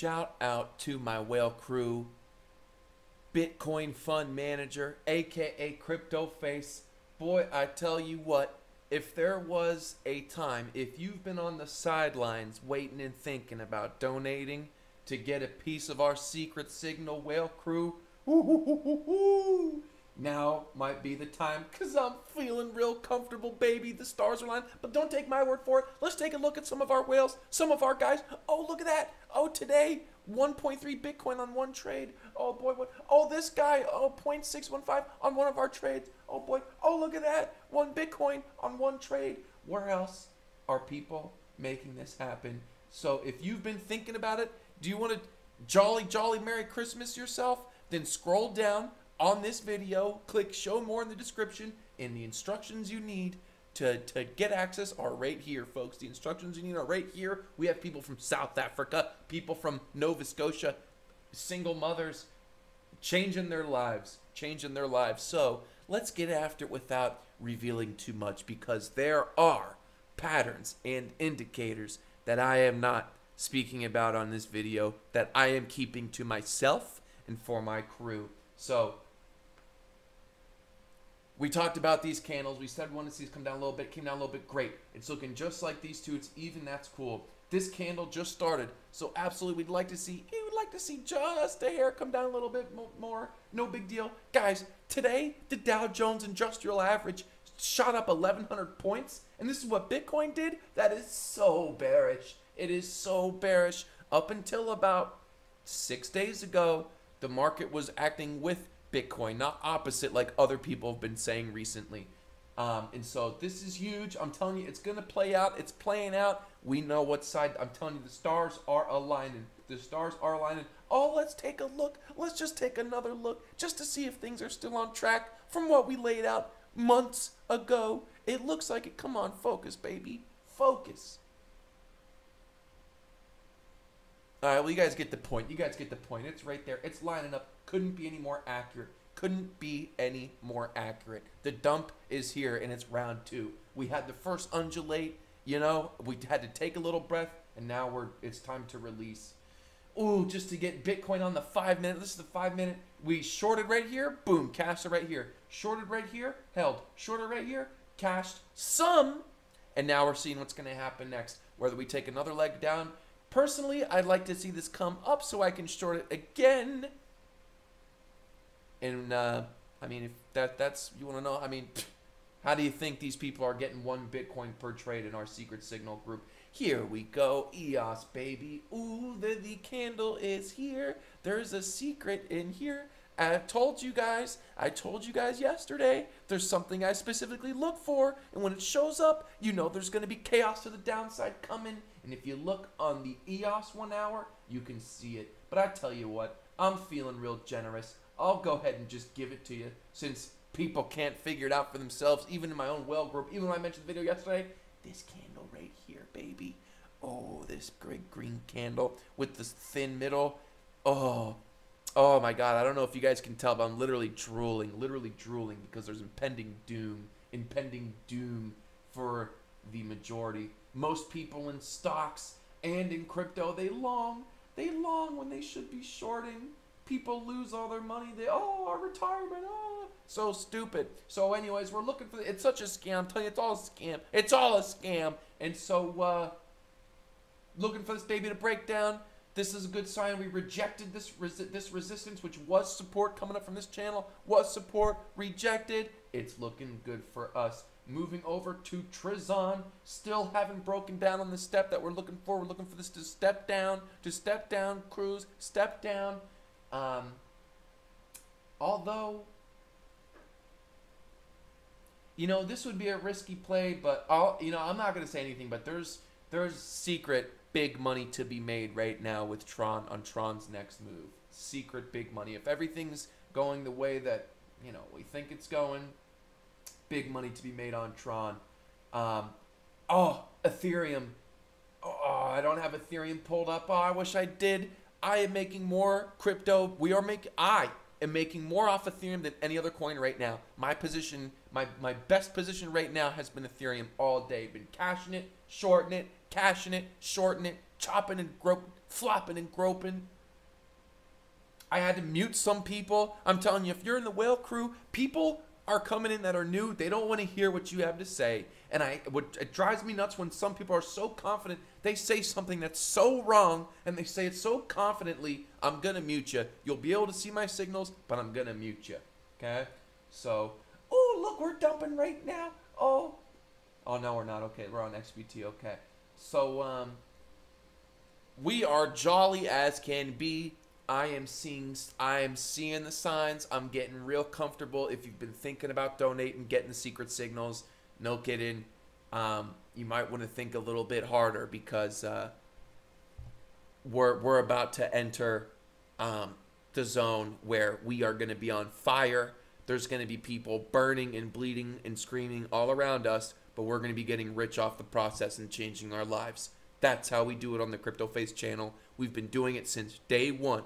shout out to my whale crew, Bitcoin fund manager, aka CryptoFace. Boy, I tell you what, if there was a time, if you've been on the sidelines waiting and thinking about donating to get a piece of our secret signal whale crew, now might be the time, because I'm feeling real comfortable, baby. The stars are aligned. But don't take my word for it. Let's take a look at some of our whales, some of our guys. Oh, look at that. Oh, today, 1.3 Bitcoin on one trade. Oh, boy. What? Oh, this guy. Oh, 0.615 on one of our trades. Oh, boy. Oh, look at that. 1 Bitcoin on one trade. Where else are people making this happen? So if you've been thinking about it, do you want to jolly Merry Christmas yourself? Then scroll down on this video, click show more in the description, and the instructions you need to get access are right here, folks. The instructions you need are right here. We have people from South Africa, people from Nova Scotia, single mothers, changing their lives. So let's get after it without revealing too much, because there are patterns and indicators that I am not speaking about on this video, that I am keeping to myself and for my crew. So we talked about these candles. We said we wanted to see this come down a little bit. Came down a little bit. Great. It's looking just like these two. It's even. That's cool. This candle just started. So absolutely, we'd like to see just a hair come down a little bit more. No big deal. Guys, today, the Dow Jones Industrial Average shot up 1,100 points. And this is what Bitcoin did? That is so bearish. It is so bearish. Up until about 6 days ago, the market was acting with Bitcoin, not opposite like other people have been saying recently. And so this is huge. I'm telling you, it's going to play out. It's playing out. We know what side. I'm telling you, the stars are aligning. The stars are aligning. Oh, let's take a look. Let's just take another look just to see if things are still on track from what we laid out months ago. It looks like it. Come on, focus, baby. Focus. All right, well, you guys get the point. It's right there. It's lining up. Couldn't be any more accurate. The dump is here, and it's round 2. We had the first undulate. You know, we had to take a little breath, and now it's time to release. Ooh, just to get Bitcoin on the 5 minute. This is the 5 minute. We shorted right here. Boom, cashed it right here. Shorted right here. Held. Shorted right here. Cashed some. And now we're seeing what's going to happen next. Whether we take another leg down. Personally, I'd like to see this come up so I can short it again. And, I mean, if that's, you want to know, I mean, how do you think these people are getting 1 Bitcoin per trade in our secret signal group? Here we go, EOS, baby. Ooh, the candle is here. There's a secret in here. I told you guys yesterday, there's something I specifically look for. And when it shows up, you know there's going to be chaos to the downside coming. And if you look on the EOS 1 hour, you can see it. But I tell you what, I'm feeling real generous. I'll go ahead and just give it to you, since people can't figure it out for themselves, even in my own whale group. Even when I mentioned the video yesterday, this candle right here, baby. Oh, this great green candle with this thin middle. Oh my God. I don't know if you guys can tell, but I'm literally drooling because there's impending doom for the majority. Most people in stocks and in crypto, they long when they should be shorting. People lose all their money. Our retirement, so stupid. So anyways, we're looking for, it's such a scam. I'm telling you, it's all a scam. And so, looking for this baby to break down. This is a good sign. We rejected this resistance, which was support coming up from this channel. Was support rejected. It's looking good for us. Moving over to Trezon. Still haven't broken down on the step that we're looking for. We're looking for this to step down, cruise, step down. Although, you know, this would be a risky play, but I'm not going to say anything, but there's secret big money to be made right now with Tron on Tron's next move. Secret big money. If everything's going the way that, you know, we think it's going, big money to be made on Tron. Ethereum. I don't have Ethereum pulled up. I wish I did. I am making more crypto. I am making more off Ethereum than any other coin right now. My position, my best position right now has been Ethereum all day. Been cashing it, shorting it, cashing it, shorting it, chopping and flopping and groping. I had to mute some people. I'm telling you, if you're in the whale crew, people are coming in that are new. They don't want to hear what you have to say. And it drives me nuts when some people are so confident. They say something that's so wrong, and they say it so confidently, I'm going to mute you. You'll be able to see my signals, but I'm going to mute you. Okay? So, oh, look, we're dumping right now. Oh, no, we're not. Okay, we're on XBT. Okay. So, we are jolly as can be. I am seeing the signs. I'm getting real comfortable. If you've been thinking about donating, getting the secret signals, no kidding, you might want to think a little bit harder, because we're about to enter the zone where we are going to be on fire. There's going to be people burning and bleeding and screaming all around us, but we're going to be getting rich off the process and changing our lives. That's how we do it on the CryptoFace channel. We've been doing it since day one.